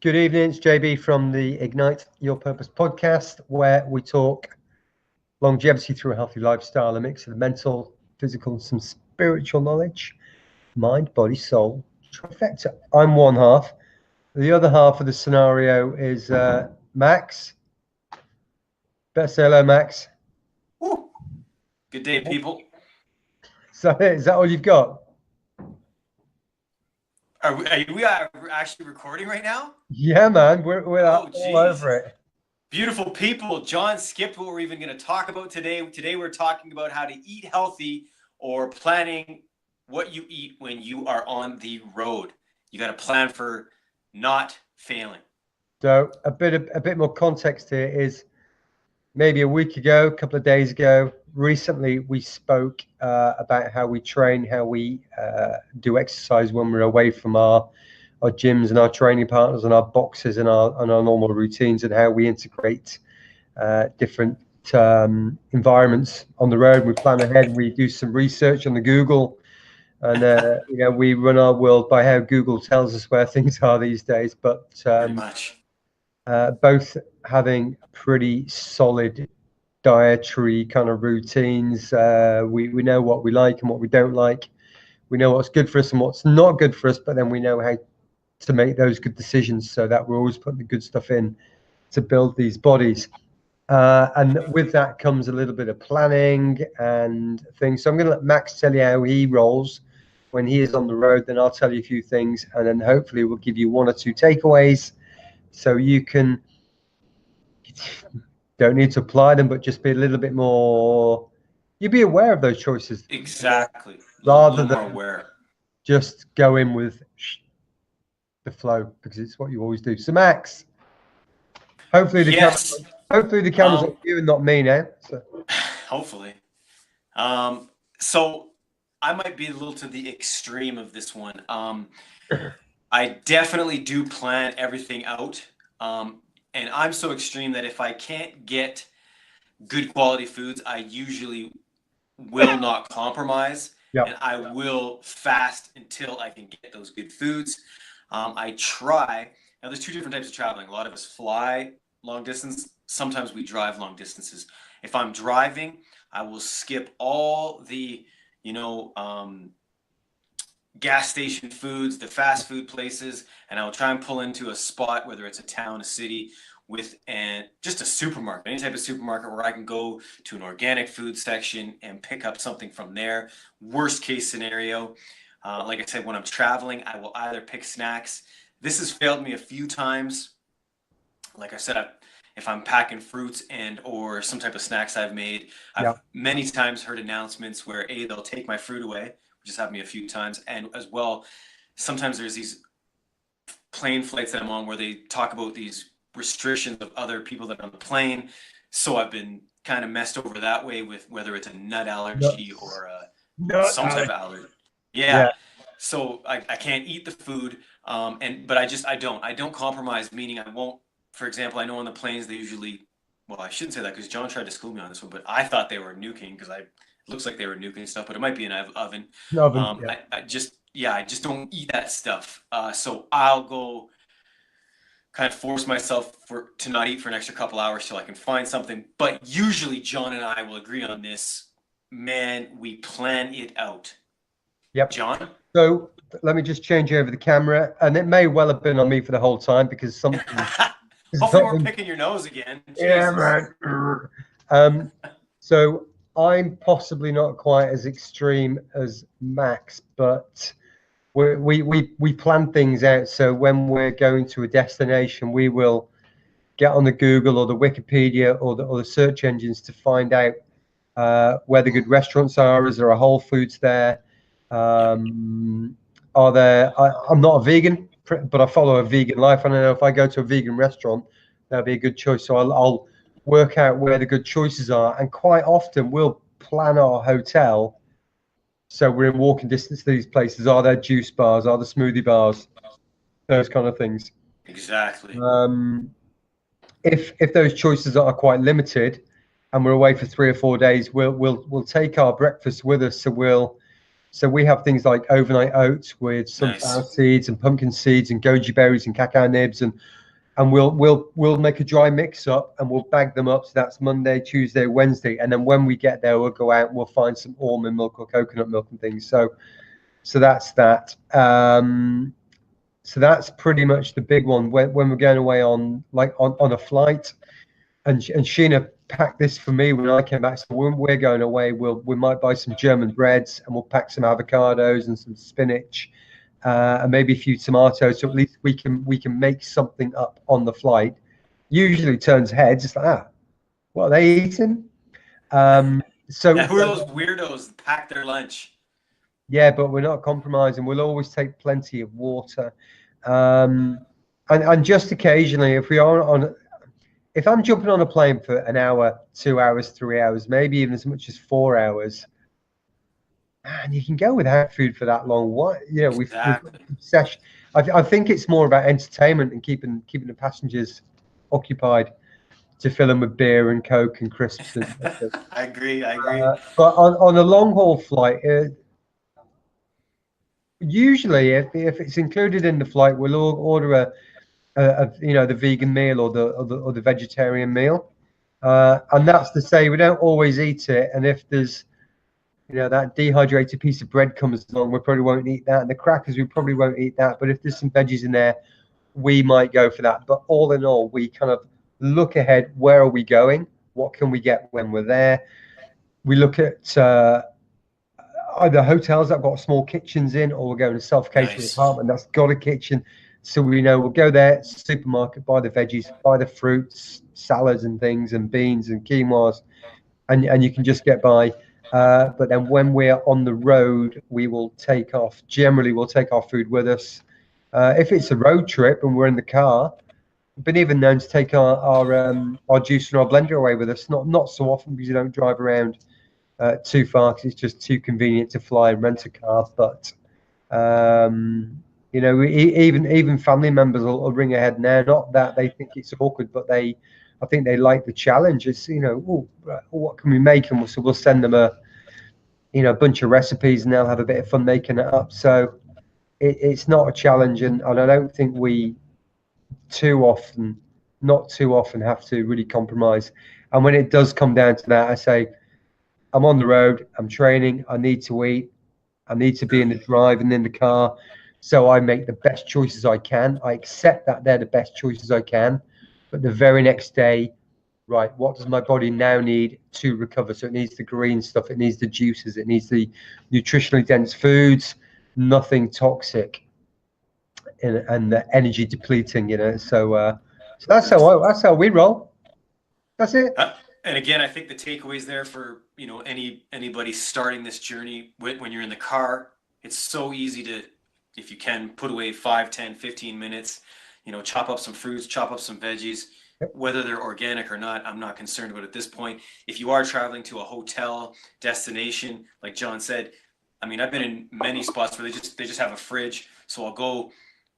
Good evening, it's JB from the Ignite Your Purpose podcast, where we talk longevity through a healthy lifestyle, a mix of the mental, physical, and some spiritual knowledge, mind, body, soul, trifecta. I'm one half. The other half of the scenario is Max. Better say hello, Max. Woo. Good day, people. So is that all you've got? Are we actually recording right now? Yeah, man, we're all over it. Beautiful people. John skipped what we're even going to talk about today. Today we're talking about how to eat healthy or planning what you eat when you are on the road. You got to plan for not failing. So a bit more context here is maybe a week ago, a couple of days ago, recently we spoke about how we train, how we do exercise when we're away from our gyms and our training partners and our boxes and our normal routines, and how we integrate different environments on the road. We plan ahead. We do some research on the Google, and we run our world by how Google tells us where things are these days. But Pretty much. Both having pretty solid dietary kind of routines. We know what we like and what we don't like. We know what's good for us and what's not good for us, but then we know how to make those good decisions so that we're always putting the good stuff in to build these bodies. And with that comes a little bit of planning and things. So I'm going to let Max tell you how he rolls when he is on the road. Then I'll tell you a few things, and then hopefully we'll give you one or two takeaways so you don't need to apply them, but just be a little bit more, you'd be aware of those choices. Exactly. Rather than more aware. Just go in with the flow, because it's what you always do. So Max, hopefully the camera's on you and not me now. So. Hopefully. So I might be a little to the extreme of this one. I definitely do plan everything out. And I'm so extreme that if I can't get good quality foods, I usually will not compromise. Yep. And I will fast until I can get those good foods. I try. Now, there's two different types of traveling. A lot of us fly long distance. Sometimes we drive long distances. If I'm driving, I will skip all the, gas station foods, the fast food places, and I'll try and pull into a spot, whether it's a town, a city, with just a supermarket, any type of supermarket where I can go to an organic food section and pick up something from there. Worst case scenario, like I said, when I'm traveling, I will either pick snacks. This has failed me a few times. Like I said, if I'm packing fruits or some type of snacks I've made, I've many times heard announcements where they'll take my fruit away, which has happened me a few times. And as well, sometimes there's these plane flights that I'm on where they talk about these restrictions of other people that are on the plane. So I've been kind of messed over that way with whether it's a nut allergy or some type of allergy. Yeah. So I can't eat the food. But I don't compromise, meaning I won't. For example, I know on the planes they usually, well, I shouldn't say that because John tried to school me on this one, but I thought they were nuking because it looks like they were nuking stuff, but it might be an oven. I just don't eat that stuff. So I'll go kind of force myself to not eat for an extra couple hours till I can find something. But usually John and I will agree on this. Man, we plan it out. Yep. John? So let me just change over the camera, and it may well have been on me for the whole time because something. Hopefully we're picking your nose again. Yeah, man. So I'm possibly not quite as extreme as Max, but we plan things out. So when we're going to a destination, we will get on the Google or the Wikipedia or the search engines to find out where the good restaurants are. Is there a Whole Foods there? I'm not a vegan, but I follow a vegan life, and I know if I go to a vegan restaurant, that'll be a good choice. So I'll work out where the good choices are, and quite often we'll plan our hotel so we're in walking distance to these places. Are there juice bars? Are there smoothie bars? Those kind of things. Exactly. If those choices are quite limited, and we're away for 3 or 4 days, we'll take our breakfast with us. So we'll So we have things like overnight oats with sunflower seeds and pumpkin seeds and goji berries and cacao nibs, and we'll make a dry mix up and we'll bag them up. So that's Monday, Tuesday, Wednesday, and then when we get there, we'll go out and we'll find some almond milk or coconut milk and things. So that's that. So that's pretty much the big one when we're going away on a flight. And Sheena packed this for me when I came back. So when we're going away, we might buy some German breads and we'll pack some avocados and some spinach and maybe a few tomatoes. So at least we can make something up on the flight. Usually turns heads. It's like, what are they eating? So who are those weirdos that pack their lunch? Yeah, but we're not compromising. We'll always take plenty of water, and just occasionally, if I'm jumping on a plane for an hour, 2 hours, 3 hours, maybe even as much as 4 hours, and you can go without food for that long. What we've session. I think it's more about entertainment and keeping the passengers occupied, to fill them with beer and Coke and crisps. I agree. But on a long haul flight, usually if it's included in the flight, we'll order the vegan meal or the vegetarian meal, and that's to say we don't always eat it. And if there's that dehydrated piece of bread comes along, we probably won't eat that, and the crackers we probably won't eat that. But if there's some veggies in there, we might go for that. But all in all, we kind of look ahead. Where are we going? What can we get when we're there? We look at either hotels that have got small kitchens in, or we're going to self-catering apartment that's got a kitchen. So we know we'll go there, supermarket, buy the veggies, buy the fruits, salads and things, and beans and quinoas, and you can just get by. But then when we're on the road, we will take off. Generally, we'll take our food with us. If it's a road trip and we're in the car, we've been even known to take our juice and our blender away with us. Not so often, because you don't drive around too far, because it's just too convenient to fly and rent a car. But even family members will ring ahead now. Not that they think it's awkward, but I think they like the challenge. It's what can we make? And so we'll send them a bunch of recipes, and they'll have a bit of fun making it up. So it's not a challenge, and I don't think we not too often have to really compromise. And when it does come down to that, I say, I'm on the road, I'm training, I need to eat, I need to be in the drive and in the car. So I make the best choices I can. I accept that they're the best choices I can. But the very next day, right, what does my body now need to recover? So it needs the green stuff, it needs the juices, it needs the nutritionally dense foods, nothing toxic and the energy depleting, So that's how we roll. That's it. And again, I think the takeaways there for anybody starting this journey, when you're in the car, it's so easy to, if you can, put away 5, 10, 15 minutes, chop up some fruits, chop up some veggies, whether they're organic or not, I'm not concerned about at this point. If you are traveling to a hotel destination, like John said, I mean, I've been in many spots where they just have a fridge. So I'll go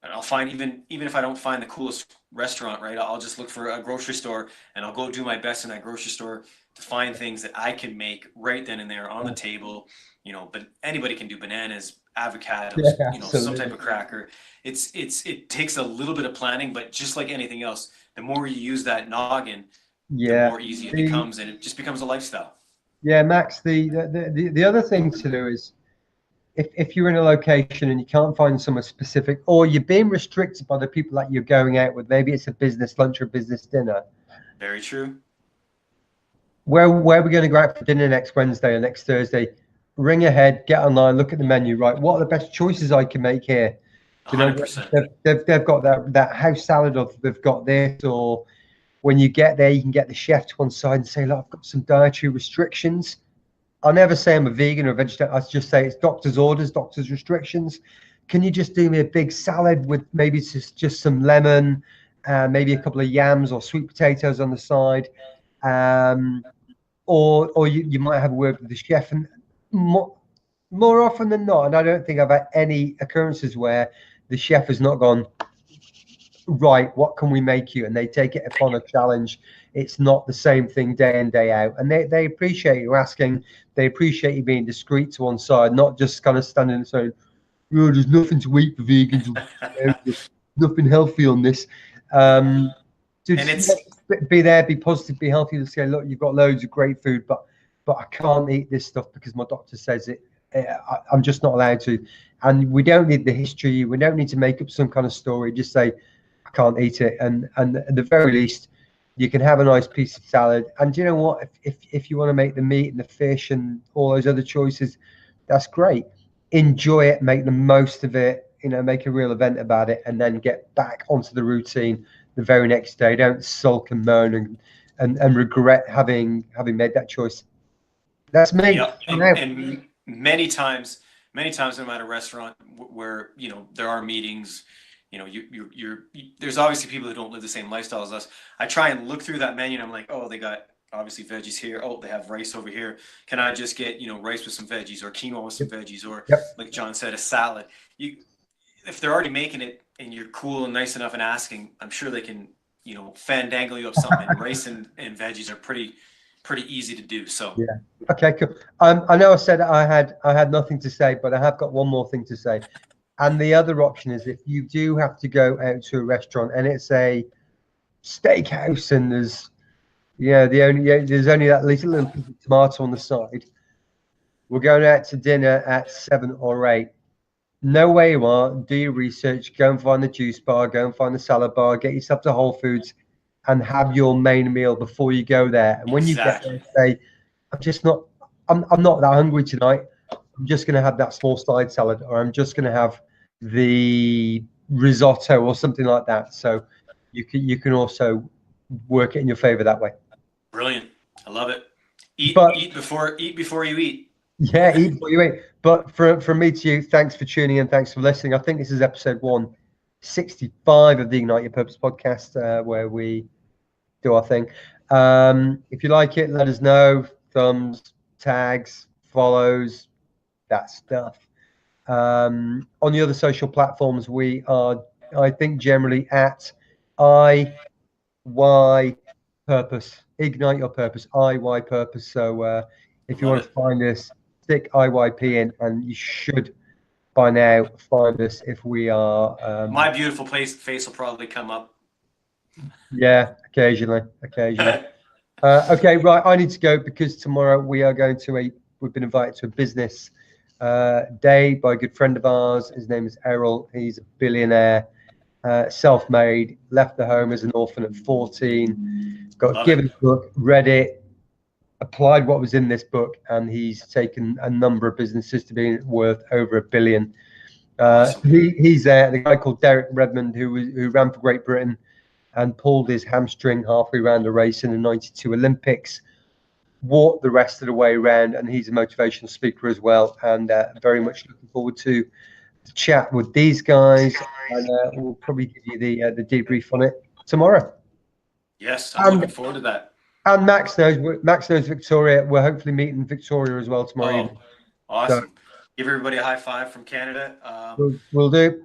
and I'll find, even if I don't find the coolest restaurant, right, I'll just look for a grocery store and I'll go do my best in that grocery store to find things that I can make right then and there on the table. But anybody can do bananas, avocados, some type of cracker. It takes a little bit of planning, but just like anything else, the more you use that noggin, the more easy it becomes, and it just becomes a lifestyle. Yeah, Max, the other thing to do is, if you're in a location and you can't find somewhere specific, or you're being restricted by the people that you're going out with, maybe it's a business lunch or a business dinner. Very true. Where are we going to go out for dinner next Wednesday or next Thursday? Ring ahead, get online, look at the menu. Right, what are the best choices I can make here? 100%. They've got that house salad, or they've got this, or when you get there, you can get the chef to one side and say, look, I've got some dietary restrictions. I'll never say I'm a vegan or a vegetarian. I just say it's doctor's orders, doctor's restrictions. Can you just do me a big salad with maybe just some lemon, maybe a couple of yams or sweet potatoes on the side, or you might have a word with the chef. And more often than not, and I don't think I've had any occurrences where the chef has not gone, right, what can we make you? And they take it upon a challenge. it's not the same thing day in, day out. And they appreciate you asking. They appreciate you being discreet to one side, not just kind of standing and saying, oh, there's nothing to eat for vegans. There's nothing healthy on this. And it's Be there, be positive, be healthy. To say, look, you've got loads of great food, but I can't eat this stuff because my doctor says it. I'm just not allowed to. And we don't need the history. We don't need to make up some kind of story. Just say, I can't eat it. And at the very least, you can have a nice piece of salad. And you know what? If you want to make the meat and the fish and all those other choices, that's great. Enjoy it, make the most of it, you know, make a real event about it, and then get back onto the routine the very next day. Don't sulk and moan and regret having made that choice. That's me. yeah, and many times I'm at a restaurant where, you know, there are meetings, you know, there's obviously people who don't live the same lifestyle as us. I try and look through that menu and I'm like, oh, they got obviously veggies here. Oh, they have rice over here. Can I just get, you know, rice with some veggies, or quinoa with some veggies, or like John said, a salad? If they're already making it and you're cool and nice enough and asking, I'm sure they can, you know, fandangle you up something. And rice and veggies are pretty easy to do. So yeah. Okay, cool. I know I said I had nothing to say, but I have got one more thing to say. And the other option is, if you do have to go out to a restaurant and it's a steakhouse and there's there's only that little piece of tomato on the side. We're going out to dinner at 7 or 8. Know where you are, do your research, go and find the juice bar, go and find the salad bar, get yourself to Whole Foods and have your main meal before you go there. And when you get there, say, I'm not that hungry tonight. I'm just going to have that small side salad, or I'm just going to have the risotto or something like that. So you can also work it in your favor that way. Brilliant. I love it. Eat before you eat. Yeah, eat before you eat. But from me to you, thanks for tuning in. Thanks for listening. I think this is episode 165 of the Ignite Your Purpose podcast, where we do our thing. If you like it, let us know. Thumbs, tags, follows, that stuff. On the other social platforms, we are, I think, generally at IY Purpose. Ignite Your Purpose, IY Purpose. So if you want to find us, stick IYP in, and you should by now find us. If we are my beautiful face will probably come up. Yeah, occasionally. Okay, right, I need to go because tomorrow we are going to we've been invited to a business day by a good friend of ours. His name is Errol. He's a billionaire, self-made, left the home as an orphan at 14, got given a book, read it, applied what was in this book, and he's taken a number of businesses to be worth over $1 billion. He's there. The guy called Derek Redmond, who ran for Great Britain and pulled his hamstring halfway around the race in the '92 Olympics, walked the rest of the way around, and he's a motivational speaker as well. And very much looking forward to chat with these guys, and we'll probably give you the debrief on it tomorrow. Yes, I'm looking forward to that. And Max knows Victoria. We're hopefully meeting Victoria as well tomorrow evening. Awesome. So, give everybody a high five from Canada. We'll do.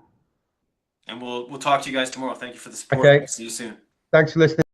And we'll talk to you guys tomorrow. Thank you for the support. Okay. See you soon. Thanks for listening.